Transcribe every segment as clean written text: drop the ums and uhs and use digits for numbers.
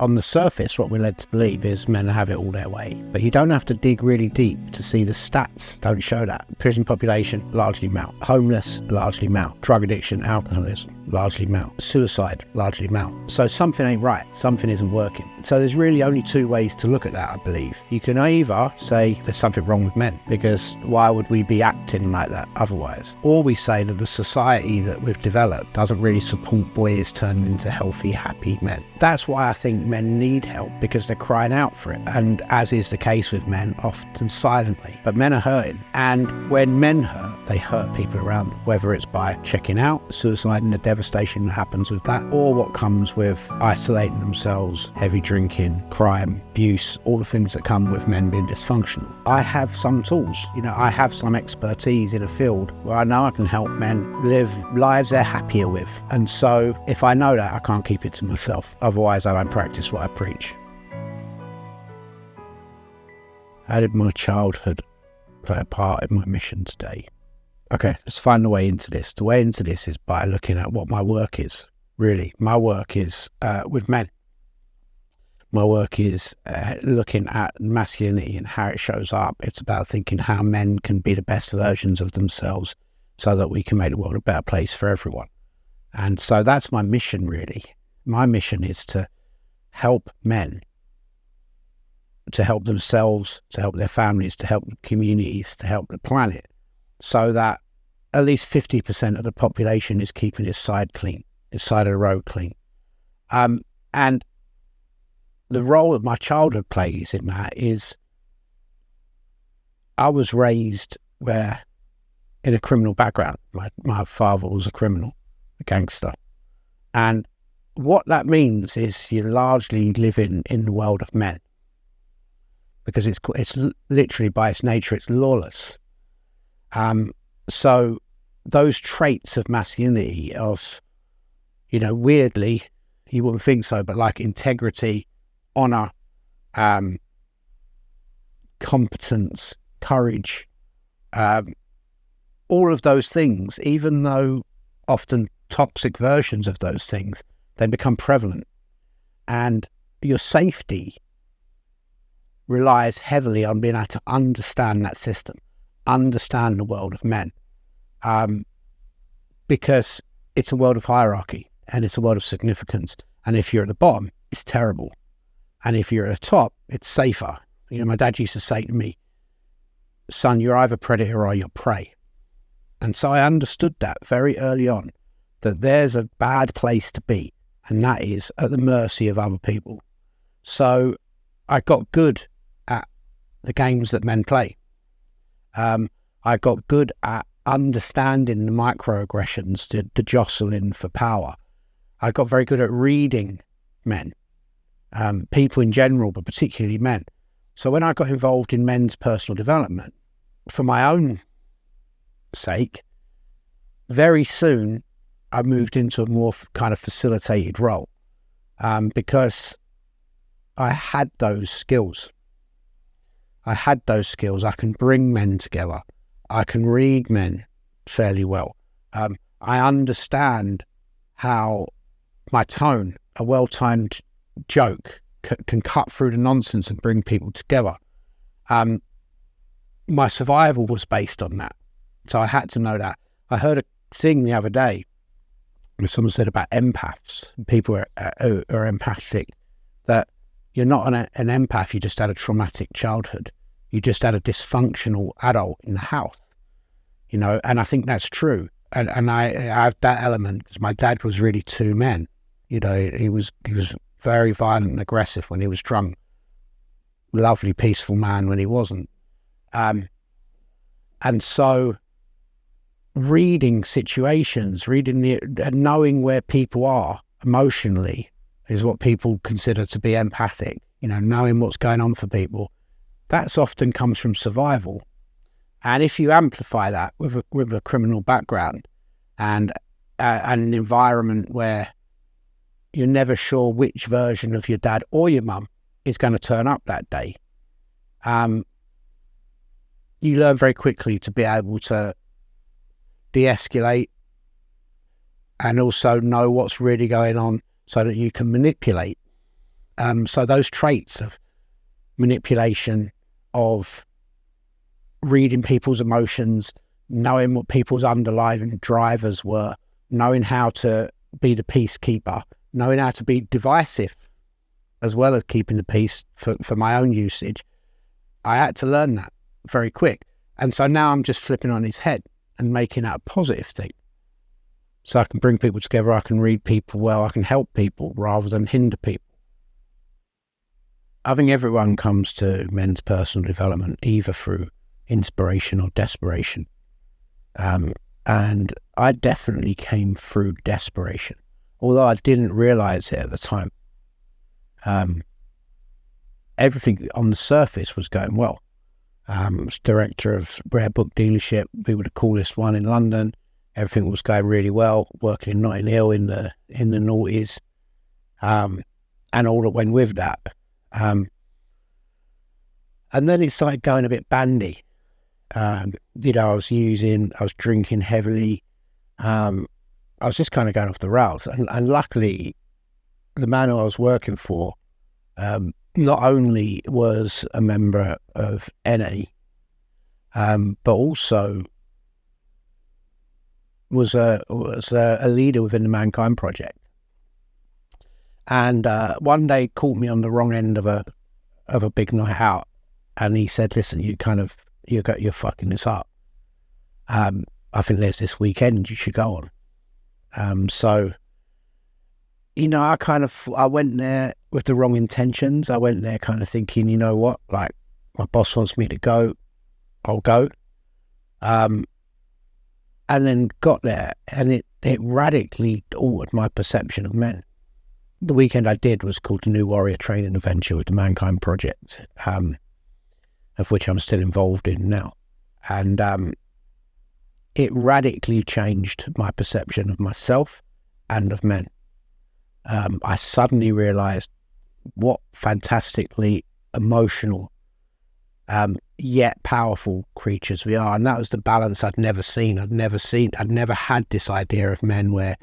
on the surface, what we're led to believe is men have it all their way. But you don't have to dig really deep to see the stats don't show that. Prison population, largely male. Homeless, largely male. Drug addiction, alcoholism, largely male. Suicide, largely male. So something ain't right. Something isn't working. So there's really only two ways to look at that, I believe. You can either say there's something wrong with men, because why would we be acting like that otherwise? Or we say that the society that we've developed doesn't really support boys turning into healthy, happy men. That's why I think men need help, because they're crying out for it. And as is the case with men, often silently. But men are hurting. And when men hurt, they hurt people around them, whether it's by checking out, suicide and the devastation that happens with that, or what comes with isolating themselves, heavy drinking, crime, abuse, all the things that come with men being dysfunctional. I have some tools, I have some expertise in a field where I know I can help men live lives they're happier with. And so if I know that, I can't keep it to myself. Otherwise, I don't practice what I preach. How did my childhood play a part in my mission today? Okay, let's find the way into this. The way into this is by looking at what my work is. Really, my work is with men. My work is looking at masculinity and how it shows up. It's about thinking how men can be the best versions of themselves so that we can make the world a better place for everyone. And so that's my mission, really. My mission is to help men, to help themselves, to help their families, to help communities, to help the planet, so that at least 50% of the population is keeping its side clean, its side of the road clean. And the role that my childhood plays in that is I was raised in a criminal background. My father was a criminal, a gangster. And what that means is you're largely living in the world of men, because it's literally by its nature, it's lawless. So those traits of masculinity, of, weirdly, you wouldn't think so, but like integrity, honor, competence, courage, all of those things, even though often toxic versions of those things, they become prevalent. And your safety relies heavily on being able to understand that system, understand the world of men, because it's a world of hierarchy and it's a world of significance. And if you're at the bottom, it's terrible. And if you're at the top, it's safer. My dad used to say to me, son, you're either predator or you're prey. And so I understood that very early on, that there's a bad place to be, and that is at the mercy of other people. So I got good at the games that men play. I got good at understanding the microaggressions, the jostling for power. I got very good at reading men, people in general, but particularly men. So when I got involved in men's personal development, for my own sake, very soon I moved into a more kind of facilitated role, because I had those skills. I can bring men together. I can read men fairly well. I understand how my tone, a well-timed joke, can cut through the nonsense and bring people together. My survival was based on that. So I had to know that. I heard a thing the other day where someone said about empaths, people who are empathic, that you're not an empath, you just had a traumatic childhood. You just had a dysfunctional adult in the house, and I think that's true. And I have that element because my dad was really two men. He was very violent and aggressive when he was drunk. Lovely, peaceful man when he wasn't. And so reading situations, and knowing where people are emotionally is what people consider to be empathic. Knowing what's going on for people, that's often comes from survival. And if you amplify that with a criminal background and an environment where you're never sure which version of your dad or your mum is going to turn up that day, you learn very quickly to be able to de-escalate and also know what's really going on so that you can manipulate So those traits of manipulation, of reading people's emotions, knowing what people's underlying drivers were, knowing how to be the peacekeeper, knowing how to be divisive as well as keeping the peace for my own usage. I had to learn that very quick. And so now I'm just flipping on his head and making that a positive thing. So I can bring people together, I can read people well, I can help people rather than hinder people. I think everyone comes to men's personal development either through inspiration or desperation. And I definitely came through desperation, although I didn't realize it at the time. Everything on the surface was going well. I was director of Rare Book Dealership. We were the coolest one in London. Everything was going really well, working in Notting Hill in the noughties, and all that went with that. And then it started going a bit bandy. I was drinking heavily. I was just kind of going off the rails. And luckily, the man who I was working for not only was a member of NA, but also was a leader within the Mankind Project. And one day caught me on the wrong end of a big night out, and he said, "Listen, you're fucking this up. I think there's this weekend you should go on." So, I went there with the wrong intentions. I went there kind of thinking, you know what, like, my boss wants me to go, I'll go. And then got there, and it radically altered my perception of men. The weekend I did was called the New Warrior Training Adventure with the Mankind Project, of which I'm still involved in now. And it radically changed my perception of myself and of men. I suddenly realized what fantastically emotional, yet powerful creatures we are. And that was the balance I'd never seen. I'd never had this idea of men where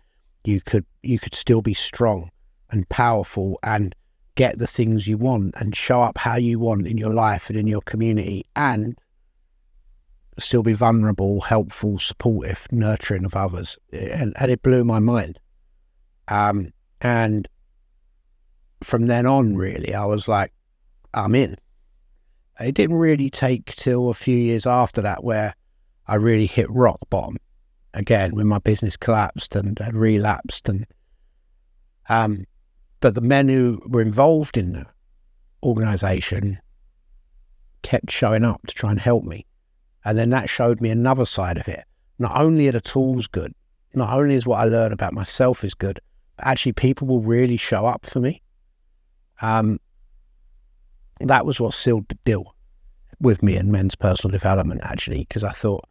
you could still be strong and powerful and get the things you want and show up how you want in your life and in your community, and still be vulnerable, helpful, supportive, nurturing of others. And it blew my mind. And from then on, really, I was like, I'm in. It didn't really take till a few years after that where I really hit rock bottom again, when my business collapsed and had relapsed. But the men who were involved in the organisation kept showing up to try and help me. And then that showed me another side of it. Not only are the tools good, not only is what I learn about myself is good, but actually people will really show up for me. That was what sealed the deal with me and men's personal development, actually, because I thought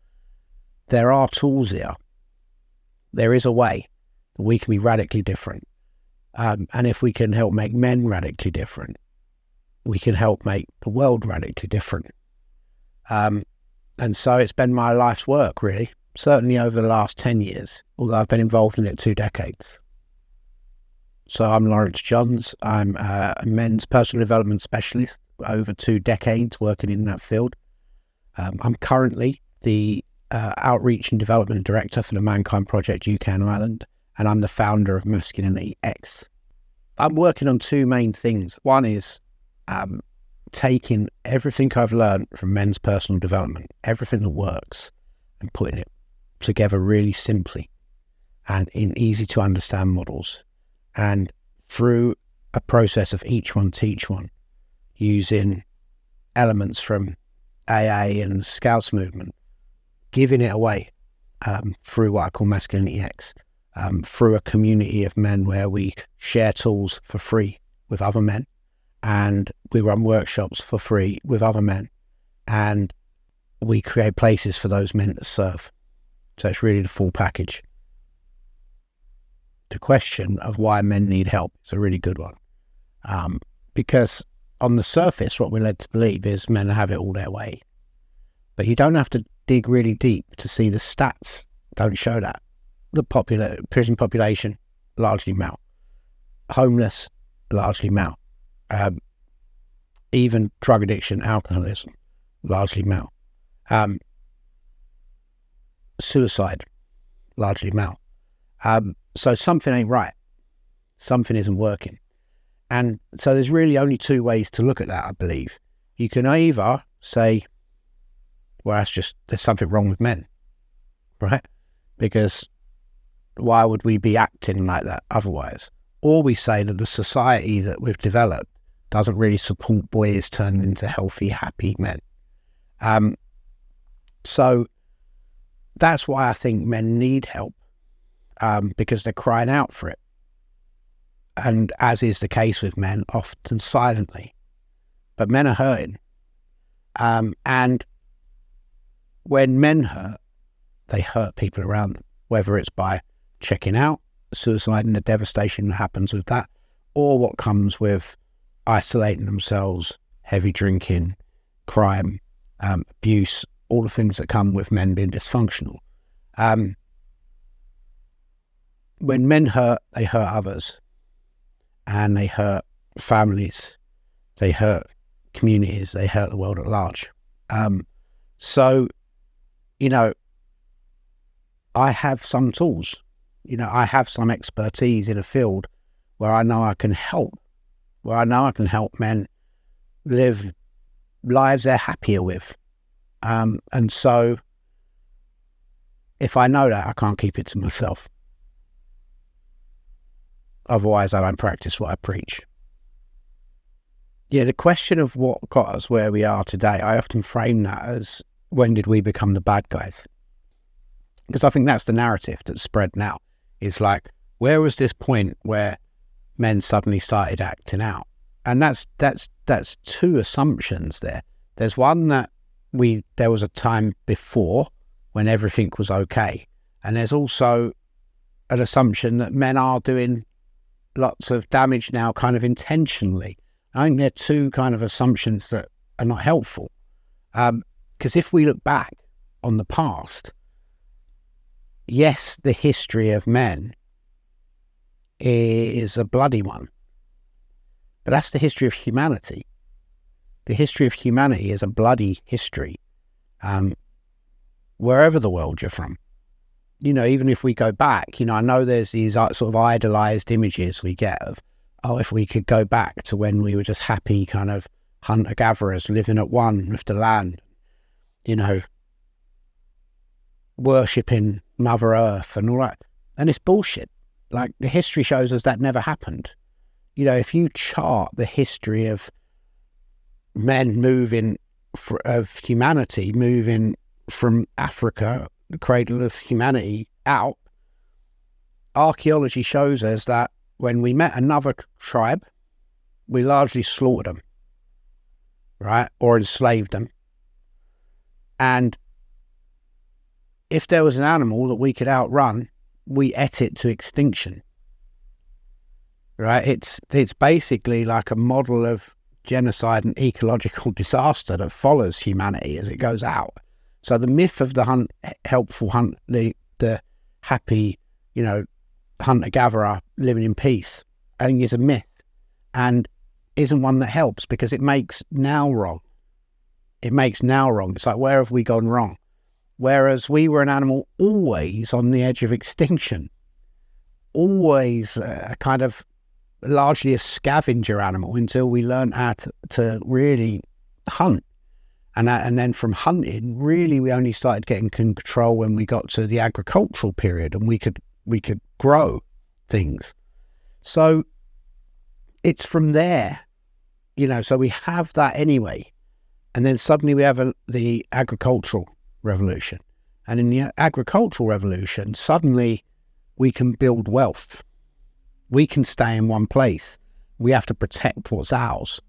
there are tools here. There is a way that we can be radically different. And if we can help make men radically different, we can help make the world radically different. And so it's been my life's work, really, certainly over the last 10 years, although I've been involved in it 2 decades. So I'm Laurence Johns. I'm a men's personal development specialist, over 2 decades working in that field. I'm currently the Outreach and Development Director for the Mankind Project UK and Ireland, and I'm the founder of Masculinity X. I'm working on 2 main things. One is taking everything I've learned from men's personal development, everything that works, and putting it together really simply and in easy to understand models. And through a process of each one teach one, using elements from AA and the Scouts movement, giving it away through what I call Masculinity X, through a community of men where we share tools for free with other men, and we run workshops for free with other men, and we create places for those men to serve. So it's really the full package. The question of why men need help is a really good one, because on the surface, what we're led to believe is men have it all their way. But you don't have to dig really deep to see the stats don't show that. The prison population, largely male. Homeless, largely male. even drug addiction, alcoholism, largely male. Suicide, largely male. So something ain't right. Something isn't working. And so there's really only two ways to look at that, I believe. You can either say, well, there's something wrong with men, right? Because why would we be acting like that otherwise? Or we say that the society that we've developed doesn't really support boys turning into healthy, happy men. So that's why I think men need help, because they're crying out for it. And as is the case with men, often silently. But men are hurting. And when men hurt, they hurt people around them, whether it's by checking out, suicide and the devastation that happens with that, or what comes with isolating themselves, heavy drinking, crime, abuse, all the things that come with men being dysfunctional. When men hurt, they hurt others, and they hurt families, they hurt communities, they hurt the world at large. So, I have some tools, I have some expertise in a field where I know I can help, men live lives they're happier with. And so if I know that, I can't keep it to myself. Otherwise, I don't practice what I preach. Yeah, the question of what got us where we are today, I often frame that as, when did we become the bad guys? Because I think that's the narrative that's spread now. It's like, where was this point where men suddenly started acting out? And that's two assumptions there. There's one that there was a time before when everything was okay. And there's also an assumption that men are doing lots of damage now kind of intentionally. I think they're two kind of assumptions that are not helpful. Because if we look back on the past, yes, the history of men is a bloody one. But that's the history of humanity. The history of humanity is a bloody history, wherever the world you're from. Even if we go back, I know there's these sort of idolized images we get of, if we could go back to when we were just happy kind of hunter-gatherers living at one with the land, worshipping Mother Earth and all that. And it's bullshit. Like, the history shows us that never happened. If you chart the history of men of humanity moving from Africa, the cradle of humanity, out, archaeology shows us that when we met another tribe, we largely slaughtered them, right? Or enslaved them. And if there was an animal that we could outrun, we ate it to extinction, right? It's basically like a model of genocide and ecological disaster that follows humanity as it goes out. So the myth of the helpful hunt, the happy, hunter-gatherer living in peace, I think is a myth, and isn't one that helps, because it makes now wrong. It's like, where have we gone wrong? Whereas we were an animal always on the edge of extinction, always kind of largely a scavenger animal until we learned how to really hunt. And then from hunting, really we only started getting control when we got to the agricultural period, and we could grow things. So it's from there, so we have that anyway. And then suddenly we have the agricultural revolution. And in the agricultural revolution, suddenly we can build wealth. We can stay in one place. We have to protect what's ours,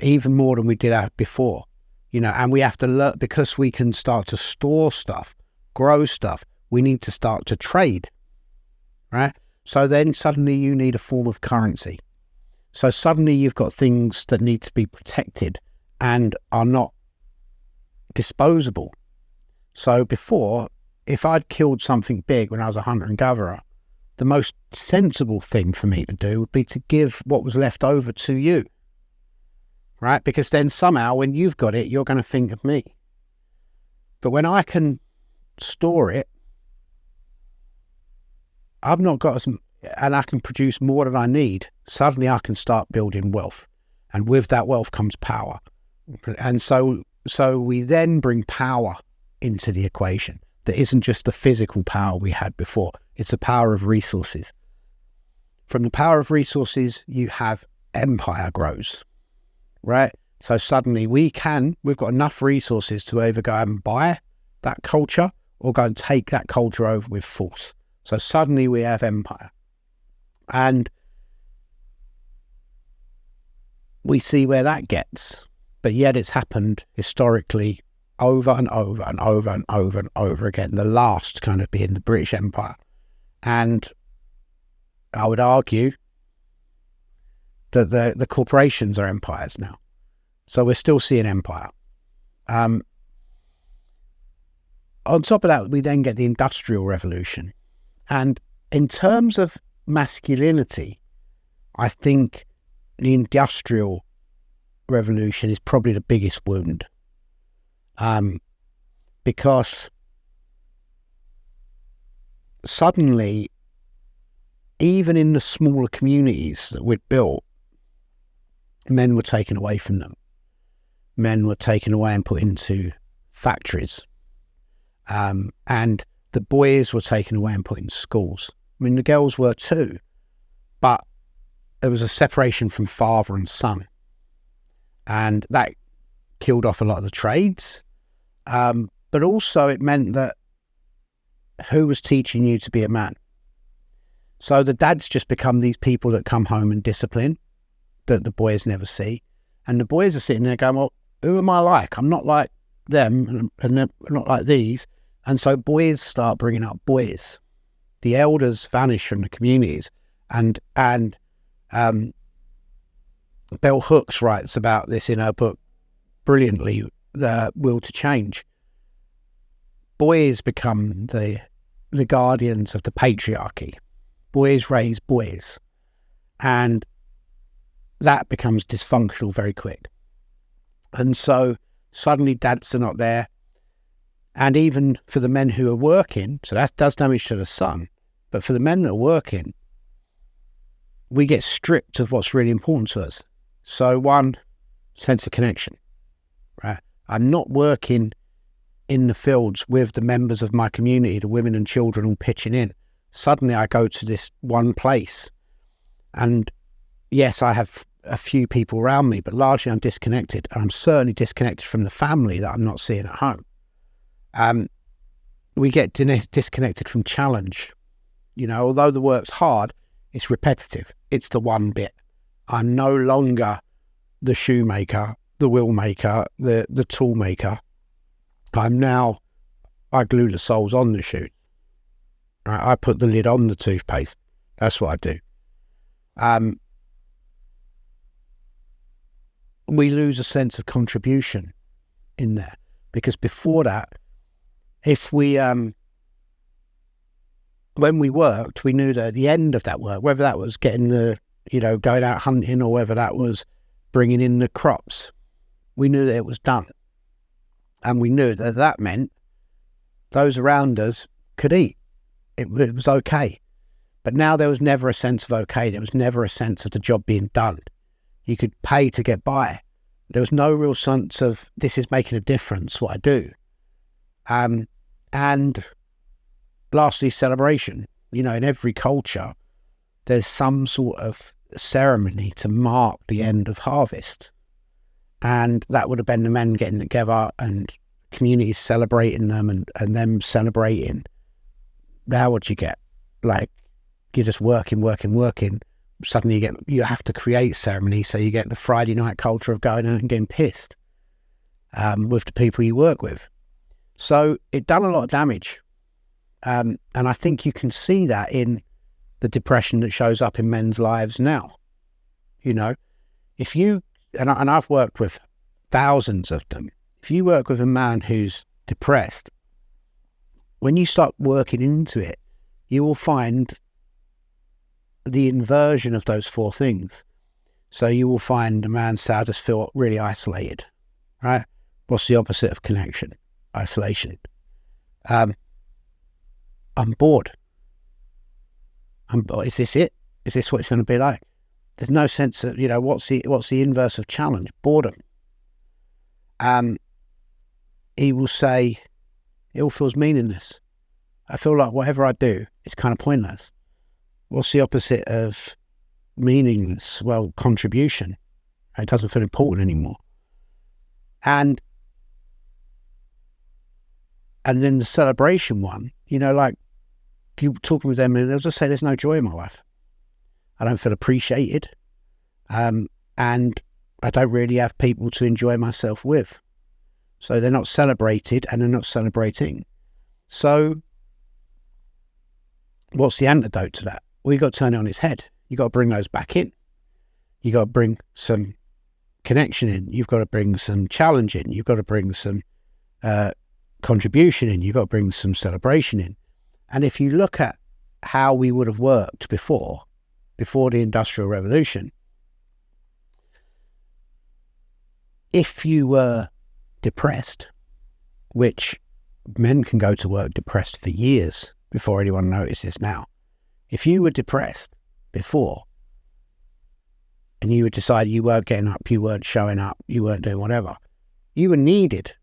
even more than we did before. And we have to learn, because we can start to store stuff, grow stuff, we need to start to trade, right? So then suddenly you need a form of currency. So suddenly you've got things that need to be protected and are not disposable. So before, if I'd killed something big when I was a hunter and gatherer, the most sensible thing for me to do would be to give what was left over to you, right? Because then somehow when you've got it, you're going to think of me. But when I can store it, I've not got as, and I can produce more than I need, suddenly I can start building wealth. And with that wealth comes power. And so we then bring power into the equation. That isn't just the physical power we had before. It's the power of resources. From the power of resources, you have empire grows, right? So suddenly we've got enough resources to either go and buy that culture or go and take that culture over with force. So suddenly we have empire. And we see where that gets. But yet it's happened historically over and over and over and over and over again. The last kind of being the British Empire. And I would argue that the corporations are empires now. So we're still seeing empire. On top of that, we then get the Industrial Revolution. And in terms of masculinity, I think the Industrial Revolution is probably the biggest wound. Because suddenly, even in the smaller communities that we'd built, men were taken away from them. Men were taken away and put into factories. And the boys were taken away and put in schools. I mean, the girls were too, but there was a separation from father and son. And that killed off a lot of the trades. But also it meant that who was teaching you to be a man? So the dads just become these people that come home and discipline that the boys never see. And the boys are sitting there going, well, who am I like? I'm not like them and they're not like these. And so boys start bringing up boys. The elders vanish from the communities. And Bell Hooks writes about this in her book brilliantly, The Will to Change. Boys become the guardians of the patriarchy. Boys raise boys. And that becomes dysfunctional very quick. And so suddenly dads are not there. And even for the men who are working, so that does damage to the son, but for the men that are working, we get stripped of what's really important to us. So one, sense of connection, right? I'm not working in the fields with the members of my community, the women and children all pitching in. Suddenly I go to this one place and yes, I have a few people around me, but largely I'm disconnected, and I'm certainly disconnected from the family that I'm not seeing at home. We get disconnected from challenge. You know, although the work's hard, it's repetitive. It's the one bit. I'm no longer the shoemaker, the wheel maker, the tool maker. I glue the soles on the shoe. I put the lid on the toothpaste. That's what I do. We lose a sense of contribution in there, because before that, if we, when we worked, we knew that at the end of that work, whether that was getting going out hunting or whether that was bringing in the crops, we knew that it was done. And we knew that that meant those around us could eat. It was okay. But now there was never a sense of okay. There was never a sense of the job being done. You could pay to get by. There was no real sense of this is making a difference, what I do. And lastly, celebration. You know, in every culture, there's some sort of ceremony to mark the end of harvest. And that would have been the men getting together and communities celebrating them and them celebrating. Now what you get? Like, you're just working. Suddenly you have to create ceremony, so you get the Friday night culture of going out and getting pissed with the people you work with. So it done a lot of damage. And I think you can see that in the depression that shows up in men's lives now. You know, if you, and I've worked with thousands of them, if you work with a man who's depressed, when you start working into it, you will find the inversion of those four things. So you will find a man say, I just feel really isolated, right? What's the opposite of connection? Isolation. I'm bored. Is this it? Is this what it's going to be like? There's no sense of, what's the inverse of challenge? Boredom. He will say, it all feels meaningless. I feel like whatever I do is kind of pointless. What's the opposite of meaningless? Well, contribution. It doesn't feel important anymore. And then the celebration one, like you talking with them and they'll just say there's no joy in my life. I don't feel appreciated. And I don't really have people to enjoy myself with. So they're not celebrated and they're not celebrating. So what's the antidote to that? Well, you've got to turn it on its head. You've got to bring those back in. You've got to bring some connection in. You've got to bring some challenge in. You've got to bring some contribution in. You've got to bring some celebration in. And if you look at how we would have worked before the Industrial Revolution, if you were depressed, which men can go to work depressed for years before anyone notices now. If you were depressed before and you would decide you weren't getting up, you weren't showing up, you weren't doing whatever, you were needed.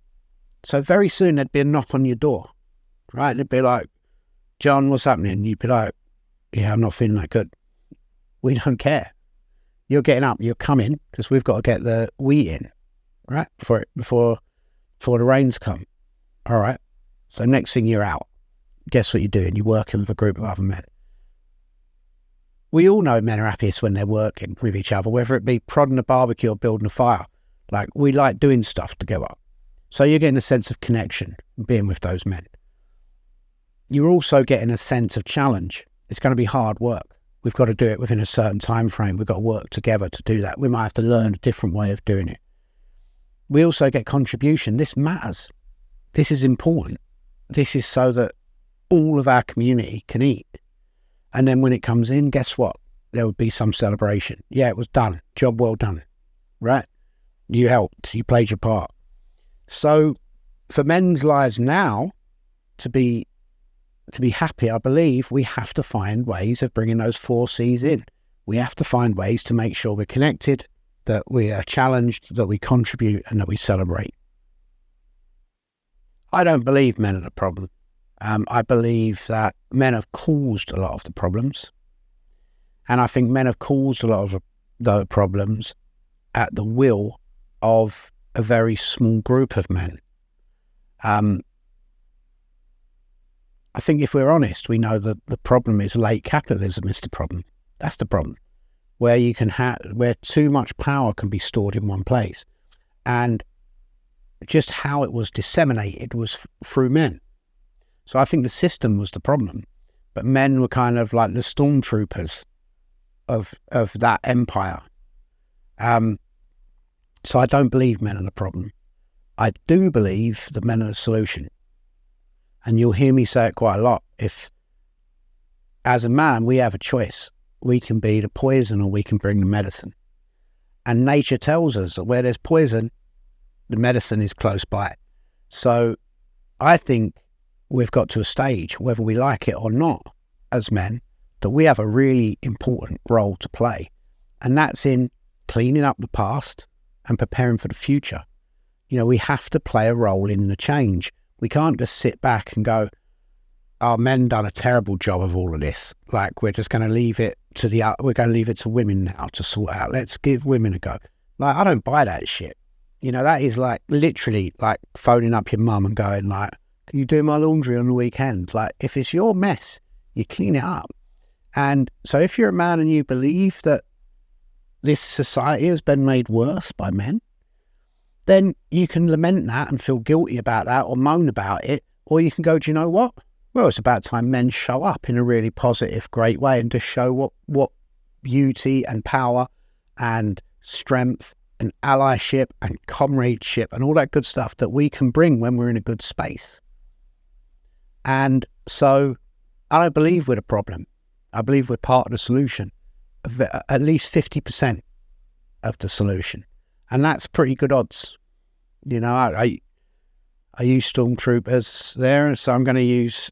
So very soon there'd be a knock on your door, right? It'd be like, John, what's happening? And you'd be like, yeah, I'm not feeling that good. We don't care. You're getting up, you're coming because we've got to get the wheat in, right? Before the rains come. All right. So next thing you're out. Guess what you're doing? You're working with a group of other men. We all know men are happiest when they're working with each other, whether it be prodding a barbecue or building a fire. Like, we like doing stuff together. So you're getting a sense of connection being with those men. You're also getting a sense of challenge. It's going to be hard work. We've got to do it within a certain time frame. We've got to work together to do that. We might have to learn a different way of doing it. We also get contribution. This matters. This is important. This is so that all of our community can eat. And then when it comes in, guess what? There would be some celebration. Yeah, it was done. Job well done. Right? You helped. You played your part. So for men's lives now to be happy, I believe we have to find ways of bringing those 4 C's in. We have to find ways to make sure we're connected, that we are challenged, that we contribute, and that we celebrate. I don't believe men are the problem. I believe that men have caused a lot of the problems. And I think men have caused a lot of the problems at the will of a very small group of men. I think if we're honest, we know that the problem is late capitalism is the problem. That's the problem. Where you can where too much power can be stored in one place. And just how it was disseminated was through men. So I think the system was the problem, but men were kind of like the stormtroopers of that empire. So I don't believe men are the problem. I do believe that men are the solution. And you'll hear me say it quite a lot. If, as a man, we have a choice. We can be the poison or we can bring the medicine. And nature tells us that where there's poison, the medicine is close by. So I think we've got to a stage, whether we like it or not, as men, that we have a really important role to play. And that's in cleaning up the past and preparing for the future. We have to play a role in the change. We can't just sit back and go, oh, men done a terrible job of all of this. Like, we're just going to leave it to women now to sort out. Let's give women a go. Like, I don't buy that shit. That is like literally like phoning up your mum and going like, can you do my laundry on the weekend? Like, if it's your mess, you clean it up. And so if you're a man and you believe that this society has been made worse by men, then you can lament that and feel guilty about that or moan about it. Or you can go, do you know what? Well, it's about time men show up in a really positive, great way and just show what beauty and power and strength and allyship and comradeship and all that good stuff that we can bring when we're in a good space. And so I don't believe we're the problem. I believe we're part of the solution, at least 50% of the solution. And that's pretty good odds. You know, I use stormtroopers there, so I'm going to use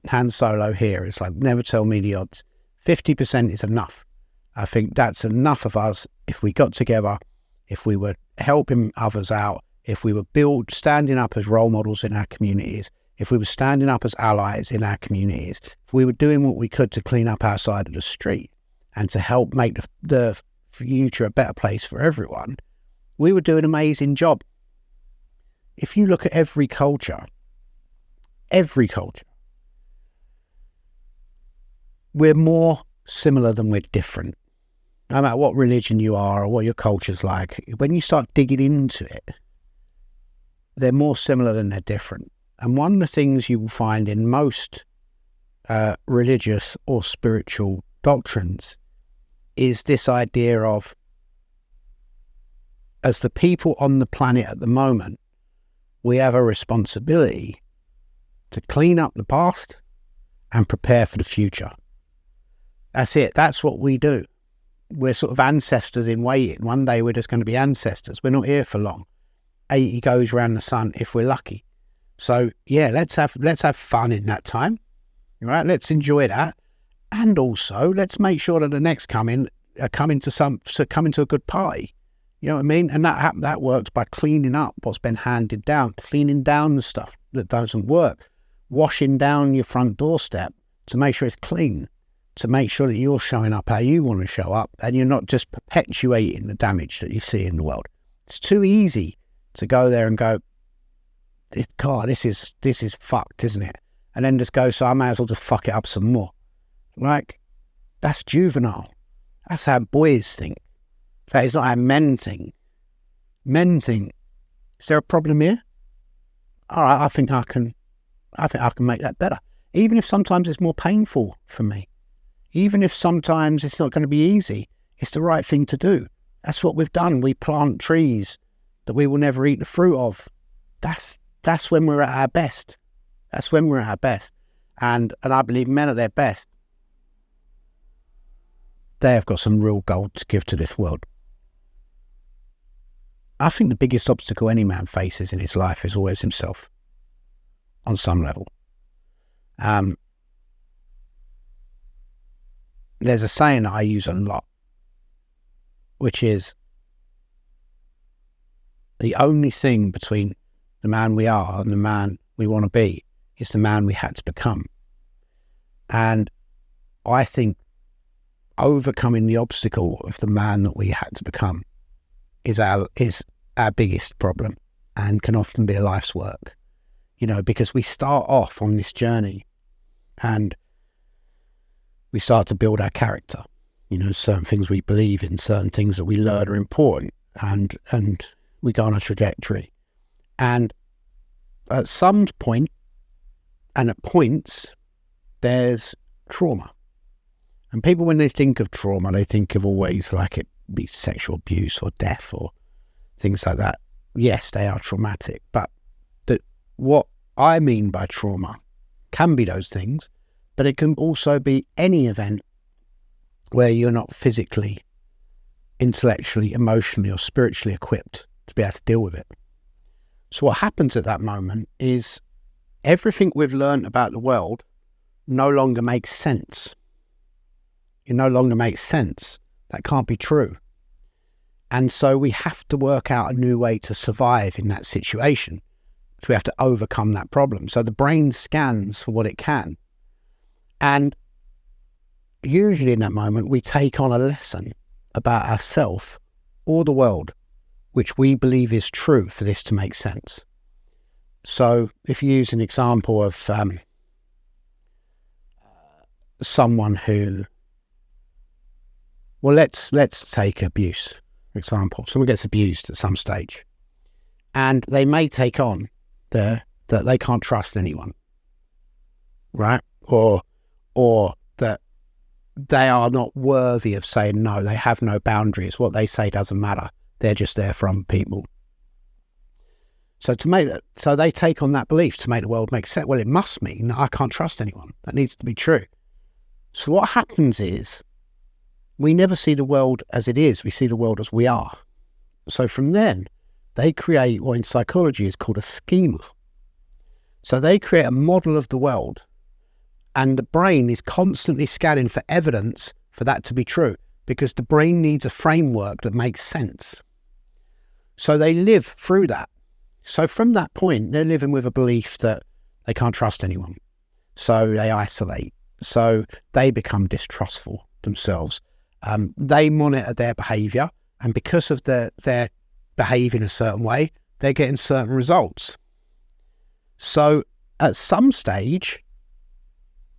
Han Solo here. It's like, never tell me the odds. 50% is enough. I think that's enough of us if we got together, if we were helping others out, if we were standing up as role models in our communities, if we were standing up as allies in our communities, if we were doing what we could to clean up our side of the street and to help make the future a better place for everyone, we would do an amazing job. If you look at every culture, we're more similar than we're different. No matter what religion you are or what your culture's like, when you start digging into it, they're more similar than they're different. And one of the things you will find in most religious or spiritual doctrines is this idea of, as the people on the planet at the moment, we have a responsibility to clean up the past and prepare for the future. That's it. That's what we do. We're sort of ancestors in waiting. One day we're just going to be ancestors. We're not here for long. 80 goes around the sun if we're lucky. So yeah, let's have fun in that time, right? Let's enjoy that, and also let's make sure that the next coming to a good party. You know what I mean? And that works by cleaning up what's been handed down, cleaning down the stuff that doesn't work, washing down your front doorstep to make sure it's clean, to make sure that you're showing up how you want to show up, and you're not just perpetuating the damage that you see in the world. It's too easy to go there and go, God, this is fucked, isn't it? And then just go, so I may as well just fuck it up some more. Like, that's juvenile. That's how boys think. In fact, it's not how men think. Men think, is there a problem here? All right, I think I can make that better. Even if sometimes it's more painful for me. Even if sometimes it's not going to be easy, it's the right thing to do. That's what we've done. We plant trees that we will never eat the fruit of. That's when we're at our best. That's when we're at our best. And I believe men at their best, they have got some real gold to give to this world. I think the biggest obstacle any man faces in his life is always himself, on some level. There's a saying that I use a lot, which is, the only thing between the man we are and the man we want to be is the man we had to become. And I think overcoming the obstacle of the man that we had to become is our biggest problem, and can often be a life's work. You know, because we start off on this journey and we start to build our character. You know, certain things we believe in, certain things that we learn are important, and we go on a trajectory. And at some point, and at points, there's trauma. And people, when they think of trauma, they think of always like it be sexual abuse or death or things like that. Yes, they are traumatic, but what I mean by trauma can be those things, but it can also be any event where you're not physically, intellectually, emotionally, or spiritually equipped to be able to deal with it. So what happens at that moment is everything we've learned about the world no longer makes sense. It no longer makes sense. That can't be true. And so we have to work out a new way to survive in that situation. So we have to overcome that problem. So the brain scans for what it can. And usually in that moment, we take on a lesson about ourselves or the world, which we believe is true for this to make sense. So if you use an example of someone who, well, let's take abuse, for example. Someone gets abused at some stage, and they may take on that they can't trust anyone, right? Or that they are not worthy of saying no. They have no boundaries. What they say doesn't matter. They're just there from people. So they take on that belief to make the world make sense. Well, it must mean that I can't trust anyone. That needs to be true. So what happens is we never see the world as it is. We see the world as we are. So from then, they create what in psychology is called a schema. So they create a model of the world, and the brain is constantly scanning for evidence for that to be true, because the brain needs a framework that makes sense. So they live through that. So from that point, they're living with a belief that they can't trust anyone. So they isolate. So they become distrustful themselves. They monitor their behaviour, and because of their behaving a certain way, they're getting certain results. So at some stage,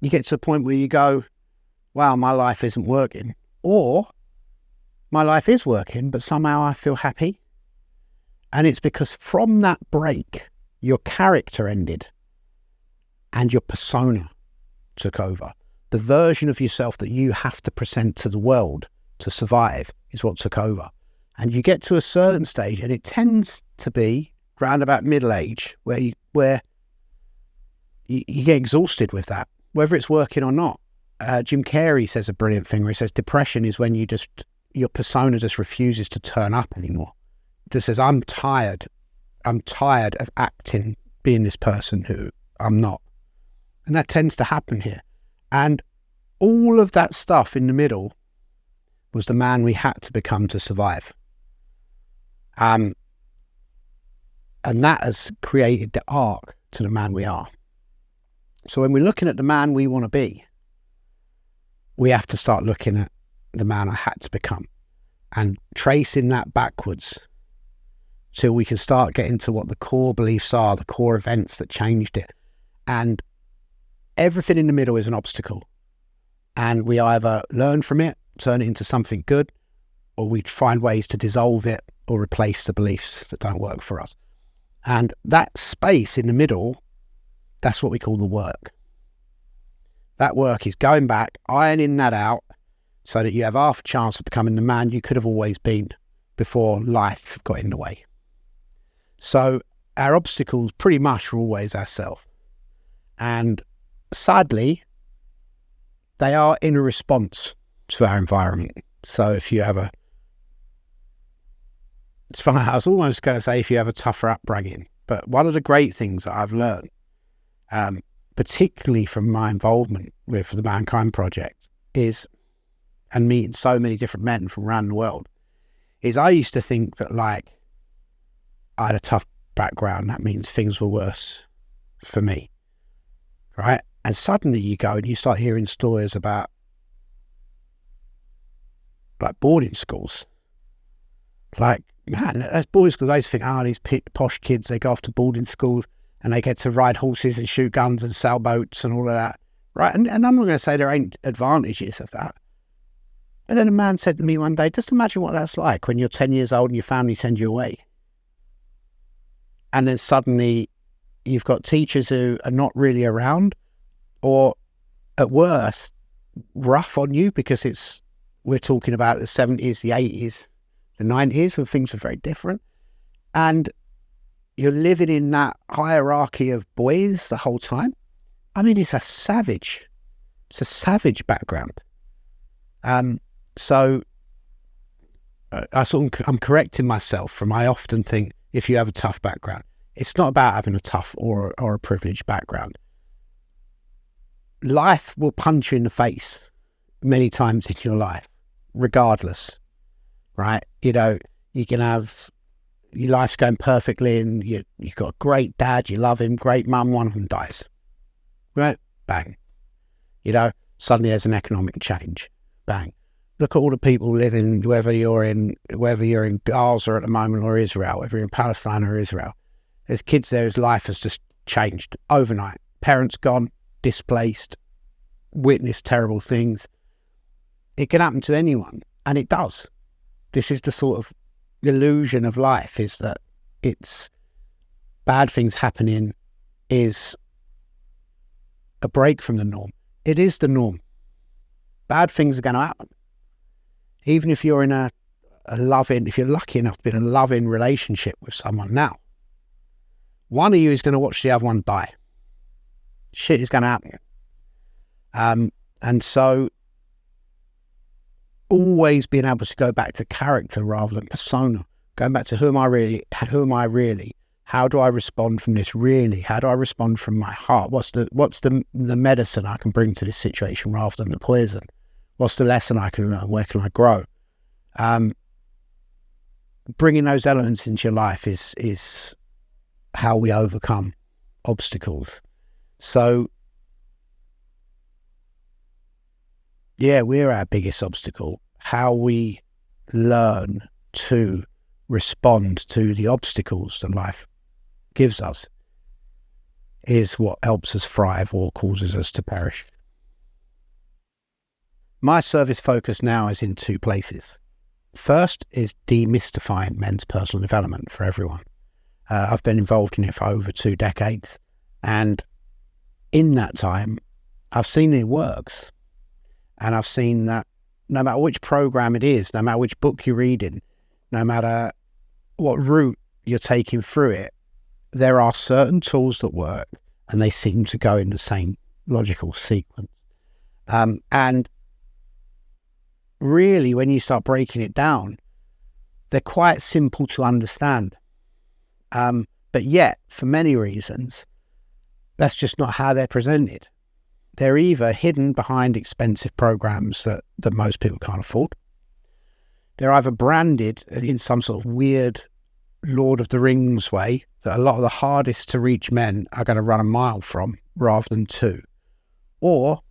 you get to a point where you go, wow, my life isn't working. Or my life is working, but somehow I feel happy. And it's because from that break, your character ended and your persona took over. The version of yourself that you have to present to the world to survive is what took over. And you get to a certain stage, and it tends to be around about middle age, where you get exhausted with that, whether it's working or not. Jim Carrey says a brilliant thing where he says depression is when your persona just refuses to turn up anymore. It just says, I'm tired of acting, being this person who I'm not. And that tends to happen here. And all of that stuff in the middle was the man we had to become to survive. And that has created the arc to the man we are. So when we're looking at the man we want to be, we have to start looking at the man I had to become and tracing that backwards till we can start getting to what the core beliefs are, the core events that changed it. And everything in the middle is an obstacle. And we either learn from it, turn it into something good, or we find ways to dissolve it or replace the beliefs that don't work for us. And that space in the middle, that's what we call the work. That work is going back, ironing that out so that you have half a chance of becoming the man you could have always been before life got in the way. So our obstacles pretty much are always ourselves. And sadly, they are in a response to our environment. So if you have it's funny, I was almost going to say if you have a tougher upbringing, but one of the great things that I've learned, particularly from my involvement with the Mankind Project, is, and meeting so many different men from around the world, is I used to think that like I had a tough background, that means things were worse for me, right? And suddenly you go and you start hearing stories about like boarding schools. Like, man, as boarding schools, I used to think, these posh kids, they go off to boarding school and they get to ride horses and shoot guns and sail boats and all of that, right? And I'm not going to say there ain't advantages of that. But then a man said to me one day, just imagine what that's like when you're 10 years old and your family sends you away. And then suddenly you've got teachers who are not really around, or at worst, rough on you, because we're talking about the 70s, the 80s, the 90s, when things were very different. And you're living in that hierarchy of boys the whole time. I mean, it's a savage background. So I'm correcting myself I often think if you have a tough background, it's not about having a tough or a privileged background. Life will punch you in the face many times in your life, regardless, right? You know, you can have your life's going perfectly and you've got a great dad, you love him, great mum, one of them dies, right? Bang. You know, suddenly there's an economic change. Bang. Look at all the people living, whether you're in Gaza at the moment or Israel, whether you're in Palestine or Israel. There's kids there whose life has just changed overnight. Parents gone, displaced, witnessed terrible things. It can happen to anyone, and it does. This is the sort of illusion of life, is that it's bad things happening is a break from the norm. It is the norm. Bad things are going to happen. Even if you're in if you're lucky enough to be in a loving relationship with someone now, one of you is going to watch the other one die. Shit is going to happen. And so always being able to go back to character rather than persona, going back to who am I really, how do I respond from this really, how do I respond from my heart, what's the medicine I can bring to this situation rather than the poison, what's the lesson I can learn, where can I grow. Bringing those elements into your life is how we overcome obstacles. So yeah, we're our biggest obstacle. How we learn to respond to the obstacles that life gives us is what helps us thrive or causes us to perish. My service focus now is in two places. First is demystifying men's personal development for everyone. I've been involved in it for over 2 decades, and in that time, I've seen it works. And I've seen that no matter which program it is, no matter which book you're reading, no matter what route you're taking through it, there are certain tools that work and they seem to go in the same logical sequence. And really, when you start breaking it down, they're quite simple to understand. But yet, for many reasons, that's just not how they're presented. They're either hidden behind expensive programs that most people can't afford. They're either branded in some sort of weird Lord of the Rings way that a lot of the hardest to reach men are going to run a mile from rather than 2. Or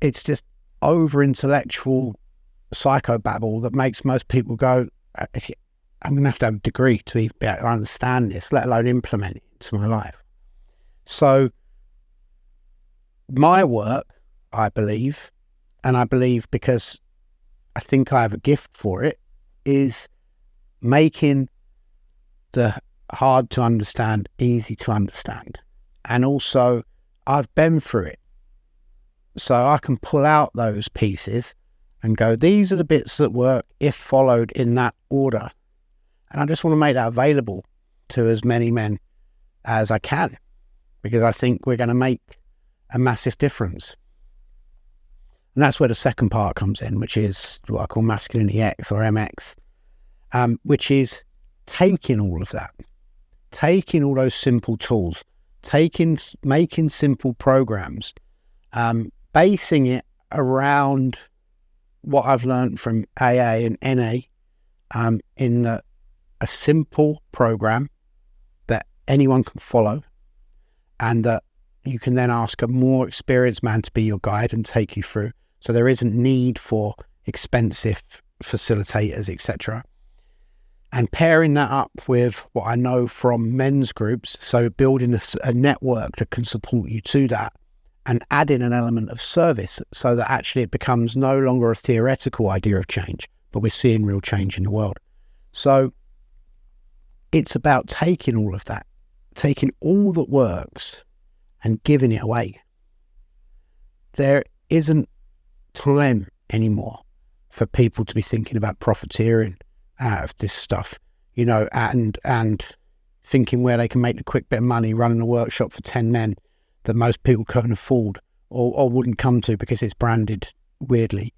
it's just over-intellectual psychobabble that makes most people go, I'm going to have a degree to even be able to understand this, let alone implement it into my life. So my work, I believe, and I believe because I think I have a gift for it, is making the hard to understand easy to understand. And also, I've been through it. So I can pull out those pieces and go, these are the bits that work if followed in that order. And I just want to make that available to as many men as I can, because I think we're going to make a massive difference. And that's where the second part comes in, which is what I call masculinity X or MX, which is taking all of that, taking all those simple tools, making simple programs, basing it around what I've learned from AA and NA, in a simple program that anyone can follow, and that you can then ask a more experienced man to be your guide and take you through. So there isn't need for expensive facilitators, etc. And pairing that up with what I know from men's groups, so building a network that can support you to that, and adding an element of service so that actually it becomes no longer a theoretical idea of change, but we're seeing real change in the world. So it's about taking all of that, taking all that works and giving it away. There isn't time anymore for people to be thinking about profiteering out of this stuff, and thinking where they can make a quick bit of money running a workshop for 10 men that most people couldn't afford or wouldn't come to because it's branded weirdly.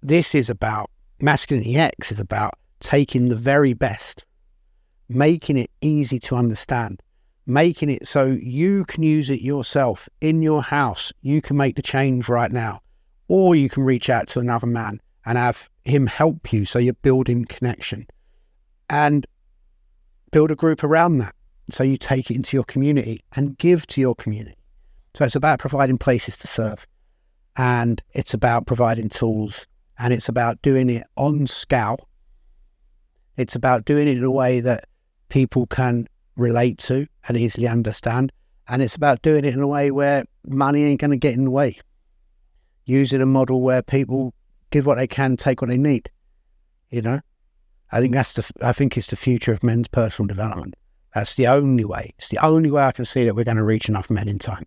This is about, Masculinity X is about taking the very best, making it easy to understand, making it so you can use it yourself in your house. You can make the change right now, or you can reach out to another man and have him help you, so you're building connection, and build a group around that so you take it into your community and give to your community. So it's about providing places to serve, and it's about providing tools, and it's about doing it on scale. It's about doing it in a way that people can relate to and easily understand, and it's about doing it in a way where money ain't going to get in the way. Using a model where people give what they can, take what they need. I think it's the future of men's personal development. That's the only way. It's the only way I can see that we're going to reach enough men in time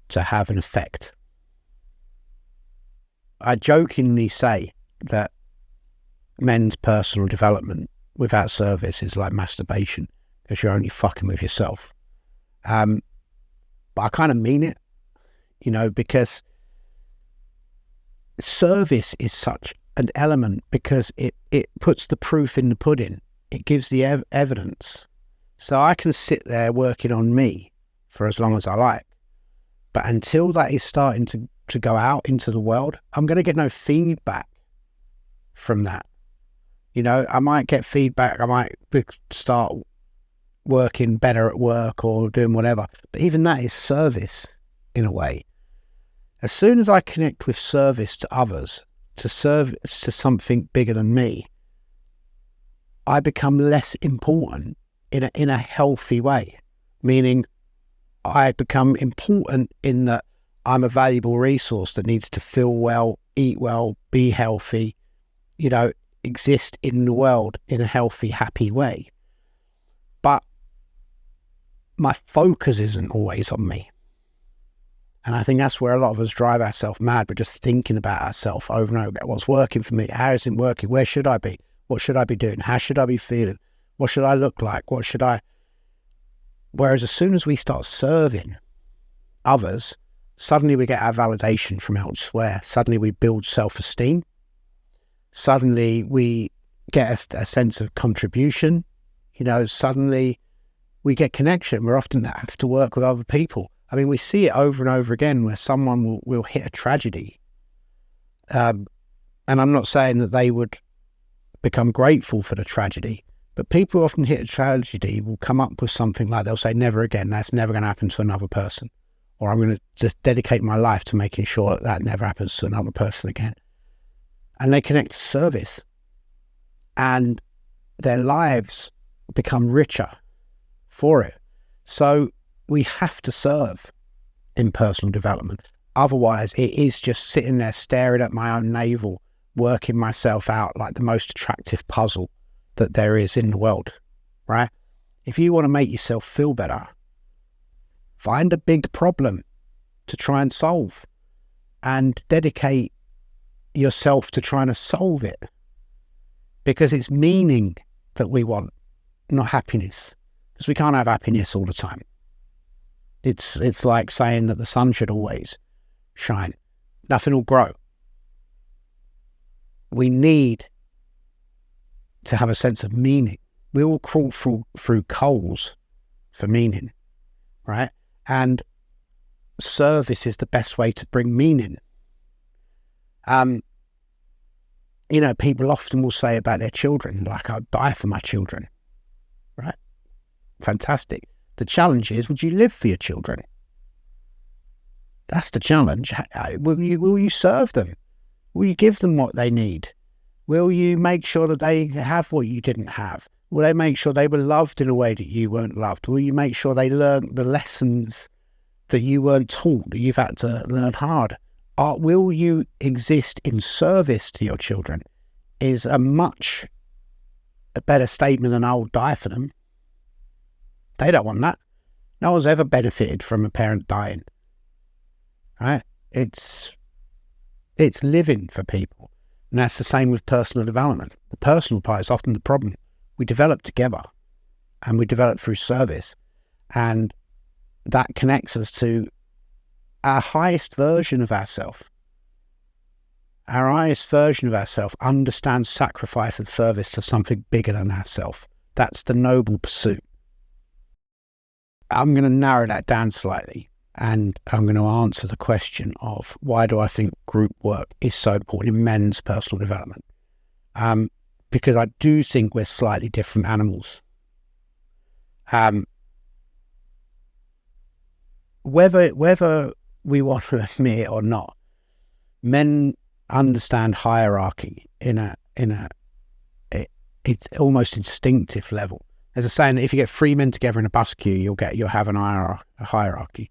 to have an effect. I jokingly say that men's personal development without service is like masturbation, because you're only fucking with yourself. But I kind of mean it, because service is such an element because it puts the proof in the pudding. It gives the evidence. So I can sit there working on me for as long as I like. But until that is starting to go out into the world, I'm going to get no feedback from that. I might get feedback. I might start working better at work or doing whatever. But even that is service in a way. As soon as I connect with service to others, to service to something bigger than me, I become less important in a healthy way. Meaning I become important in that I'm a valuable resource that needs to feel well, eat well, be healthy, exist in the world in a healthy, happy way. But my focus isn't always on me. And I think that's where a lot of us drive ourselves mad. We're just thinking about ourselves over and over. What's working for me? How is it working? Where should I be? What should I be doing? How should I be feeling? What should I look like? Whereas as soon as we start serving others, suddenly we get our validation from elsewhere. Suddenly we build self-esteem. Suddenly we get a sense of contribution. Suddenly we get connection. We're often have to work with other people. I mean, we see it over and over again where someone will hit a tragedy. And I'm not saying that they would become grateful for the tragedy, but people who often hit a tragedy will come up with something like, they'll say, never again, that's never going to happen to another person. Or I'm going to just dedicate my life to making sure that never happens to another person again. And they connect to service. And their lives become richer for it. So we have to serve in personal development. Otherwise, it is just sitting there staring at my own navel, working myself out like the most attractive puzzle that there is in the world, right? If you want to make yourself feel better, find a big problem to try and solve and dedicate yourself to trying to solve it, because it's meaning that we want, not happiness, because we can't have happiness all the time. It's like saying that the sun should always shine. Nothing will grow. We need to have a sense of meaning. We all crawl through coals for meaning, right? And service is the best way to bring meaning. People often will say about their children, like, I'd die for my children, right? Fantastic. The challenge is, would you live for your children? That's the challenge. Will you serve them? Will you give them what they need? Will you make sure that they have what you didn't have? Will they make sure they were loved in a way that you weren't loved? Will you make sure they learn the lessons that you weren't taught, that you've had to learn hard? Will you exist in service to your children? Is a much better statement than I'll die for them. They don't want that. No one's ever benefited from a parent dying, right? It's living for people. And that's the same with personal development. The personal part is often the problem. We develop together and we develop through service. And that connects us to our highest version of ourselves. Our highest version of ourselves understands sacrifice and service to something bigger than ourselves. That's the noble pursuit. I'm going to narrow that down slightly, and I'm going to answer the question of why do I think group work is so important in men's personal development? Because I do think we're slightly different animals. Whether we want to admit it or not, men understand hierarchy it's almost instinctive level. There's a saying that if you get three men together in a bus queue, you'll have a hierarchy.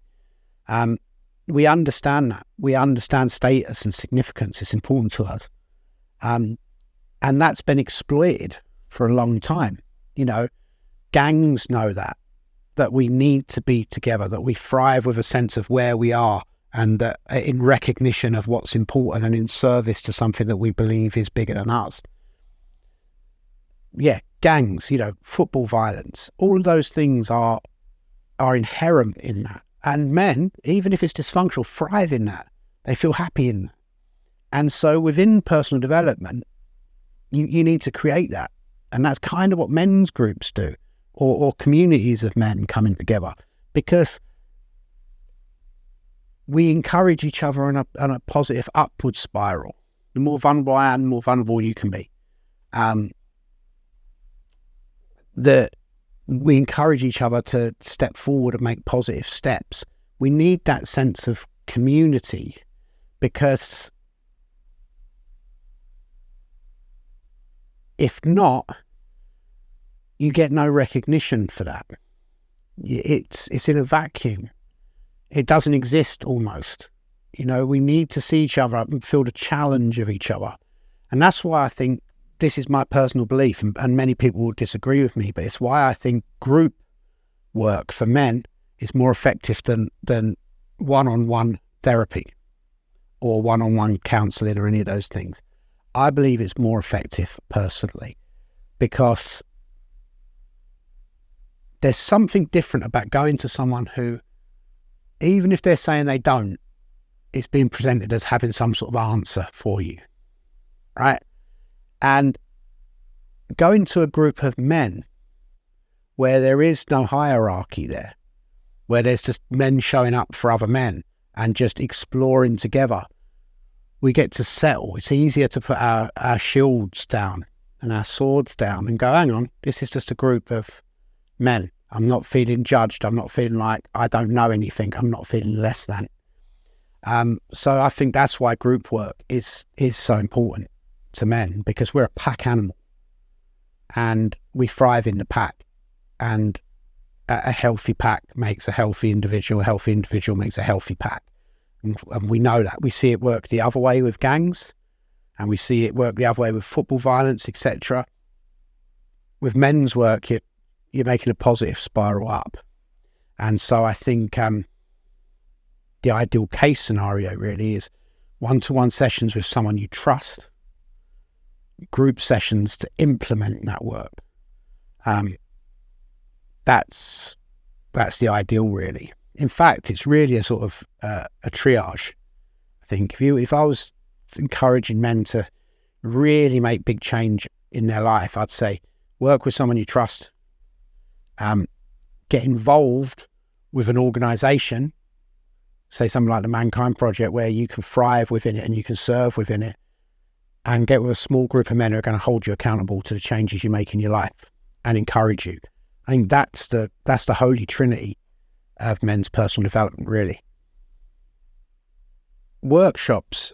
We understand that. We understand status and significance. It's important to us. And that's been exploited for a long time. Gangs know that we need to be together, that we thrive with a sense of where we are, and that in recognition of what's important and in service to something that we believe is bigger than us. Yeah, gangs, football violence, all of those things are inherent in that. And men, even if it's dysfunctional, thrive in that. They feel happy in that. And so within personal development, you need to create that. And that's kind of what men's groups do, or communities of men coming together, because we encourage each other on a positive upward spiral. The more vulnerable I am, the more vulnerable you can be. We encourage each other to step forward and make positive steps. We need that sense of community, because if not, you get no recognition for that. It's in a vacuum. It doesn't exist almost. We need to see each other and feel the challenge of each other. And that's why I think, this is my personal belief, and many people will disagree with me, but it's why I think group work for men is more effective than one-on-one therapy or one-on-one counselling or any of those things. I believe it's more effective personally, because there's something different about going to someone who, even if they're saying they don't, it's being presented as having some sort of answer for you, right? And going to a group of men where there is no hierarchy there, where there's just men showing up for other men and just exploring together, we get to settle. It's easier to put our shields down and our swords down and go, hang on, this is just a group of men. I'm not feeling judged. I'm not feeling like I don't know anything. I'm not feeling less than. So I think that's why group work is so important to men, because we're a pack animal and we thrive in the pack, and a healthy pack makes a healthy individual makes a healthy pack, and we know that. We see it work the other way with gangs, and we see it work the other way with football violence, etc. With men's work, you're making a positive spiral up. And so I think the ideal case scenario really is one-to-one sessions with someone you trust, group sessions to implement that work. That's the ideal, really. In fact, it's really a sort of a triage. I think if I was encouraging men to really make big change in their life, I'd say work with someone you trust, get involved with an organisation, say something like the Mankind Project, where you can thrive within it and you can serve within it, and get with a small group of men who are going to hold you accountable to the changes you make in your life and encourage you. I think that's the holy trinity of men's personal development, really. Workshops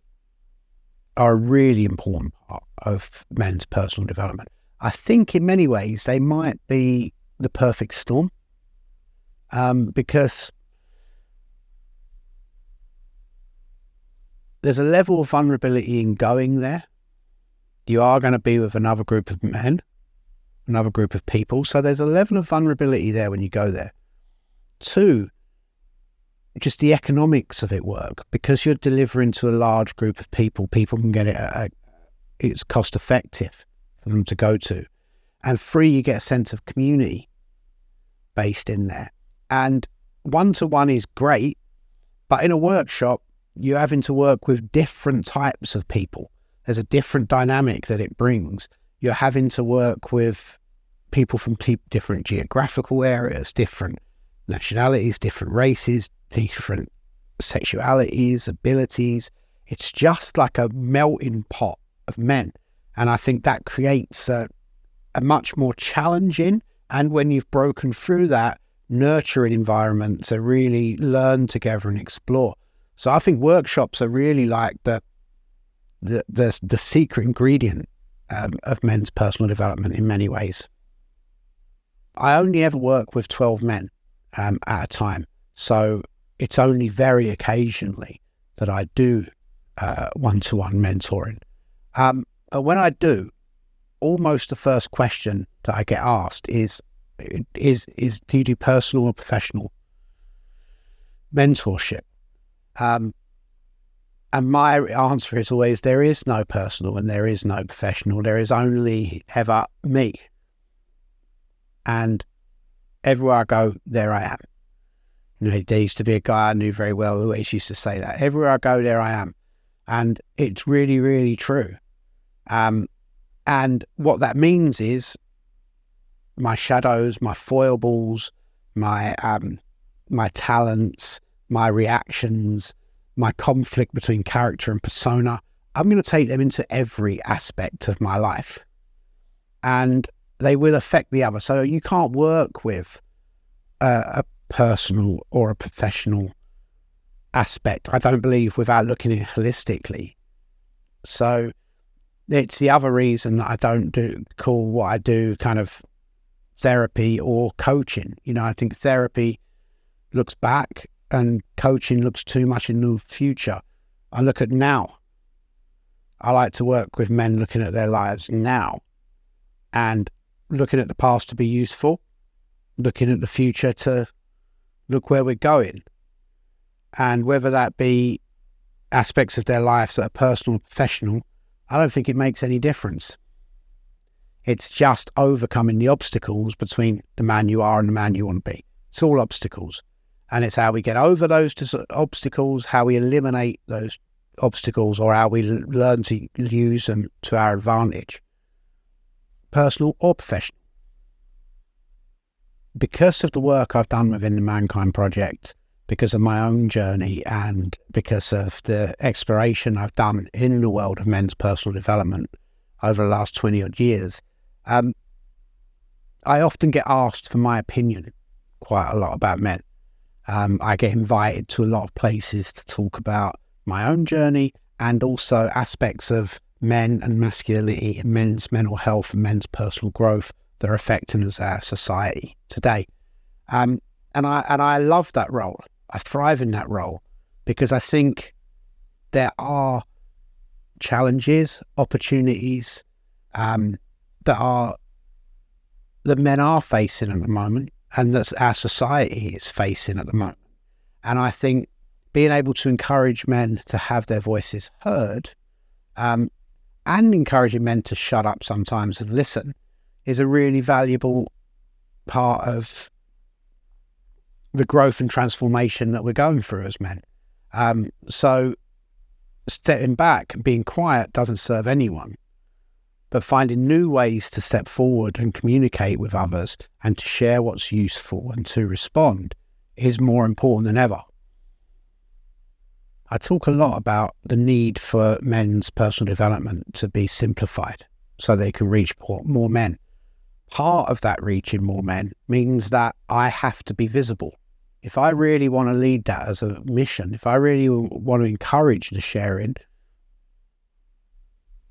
are a really important part of men's personal development. I think in many ways they might be the perfect storm, because there's a level of vulnerability in going there. You are going to be with another group of men, another group of people. So there's a level of vulnerability there when you go there. 2, just the economics of it work, because you're delivering to a large group of people. People can get it it's cost effective for them to go to. And 3, you get a sense of community based in there. And one-to-one is great, but in a workshop, you're having to work with different types of people. There's a different dynamic that it brings. You're having to work with people from different geographical areas, different nationalities, different races, different sexualities, abilities. It's just like a melting pot of men. And I think that creates a much more challenging, and when you've broken through that, nurturing environment to really learn together and explore. So I think workshops are really like the secret ingredient of men's personal development in many ways. I only ever work with 12 men at a time. So it's only very occasionally that I do one-to-one mentoring. When I do, almost the first question that I get asked is do you do personal or professional mentorship? And my answer is always, there is no personal and there is no professional. There is only ever me. And everywhere I go, there I am. You know, there used to be a guy I knew very well who always used to say that. Everywhere I go, there I am. And it's really, really true. And what that means is my shadows, my foibles, my talents, my reactions, my conflict between character and persona, I'm going to take them into every aspect of my life. And they will affect the other. So you can't work with a personal or a professional aspect, I don't believe, without looking at it holistically. So it's the other reason that I don't call what I do kind of therapy or coaching. I think therapy looks back and coaching looks too much in the future. I look at now. I like to work with men looking at their lives now and looking at the past to be useful, looking at the future to look where we're going. And whether that be aspects of their lives that are personal or professional, I don't think it makes any difference. It's just overcoming the obstacles between the man you are and the man you want to be. It's all obstacles. And it's how we get over those obstacles, how we eliminate those obstacles, or how we learn to use them to our advantage, personal or professional. Because of the work I've done within the Mankind Project, because of my own journey, and because of the exploration I've done in the world of men's personal development over the last 20 odd years, I often get asked for my opinion quite a lot about men. I get invited to a lot of places to talk about my own journey and also aspects of men and masculinity and men's mental health and men's personal growth that are affecting us, our society today. And I love that role. I thrive in that role because I think there are challenges, opportunities that men are facing at the moment and that our society is facing at the moment. And I think being able to encourage men to have their voices heard and encouraging men to shut up sometimes and listen is a really valuable part of the growth and transformation that we're going through as men. So stepping back and being quiet doesn't serve anyone, but finding new ways to step forward and communicate with others and to share what's useful and to respond is more important than ever. I talk a lot about the need for men's personal development to be simplified so they can reach more men. Part of that reaching more men means that I have to be visible. If I really want to lead that as a mission, if I really want to encourage the sharing,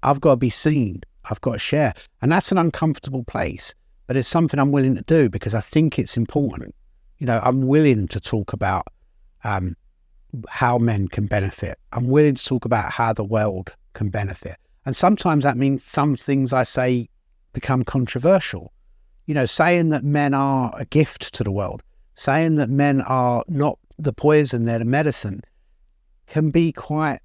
I've got to be seen. I've got to share. And that's an uncomfortable place, but it's something I'm willing to do because I think it's important. I'm willing to talk about how men can benefit. I'm willing to talk about how the world can benefit. And sometimes that means some things I say become controversial. Saying that men are a gift to the world, saying that men are not the poison, they're the medicine, can be quite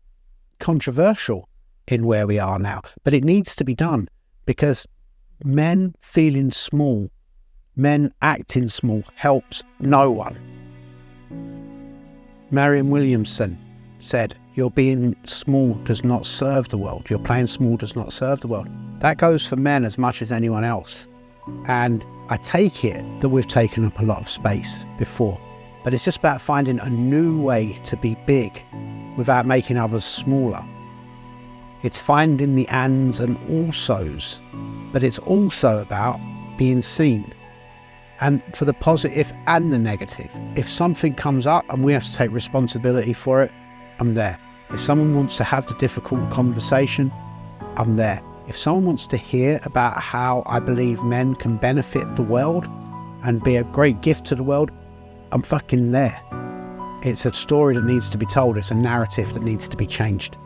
controversial in where we are now. But it needs to be done because men feeling small, men acting small helps no one. Marianne Williamson said, "Your being small does not serve the world. Your playing small does not serve the world." That goes for men as much as anyone else. And I take it that we've taken up a lot of space before, but it's just about finding a new way to be big without making others smaller. It's finding the ands and alsos, but it's also about being seen. And for the positive and the negative. If something comes up and we have to take responsibility for it, I'm there. If someone wants to have the difficult conversation, I'm there. If someone wants to hear about how I believe men can benefit the world and be a great gift to the world, I'm fucking there. It's a story that needs to be told. It's a narrative that needs to be changed.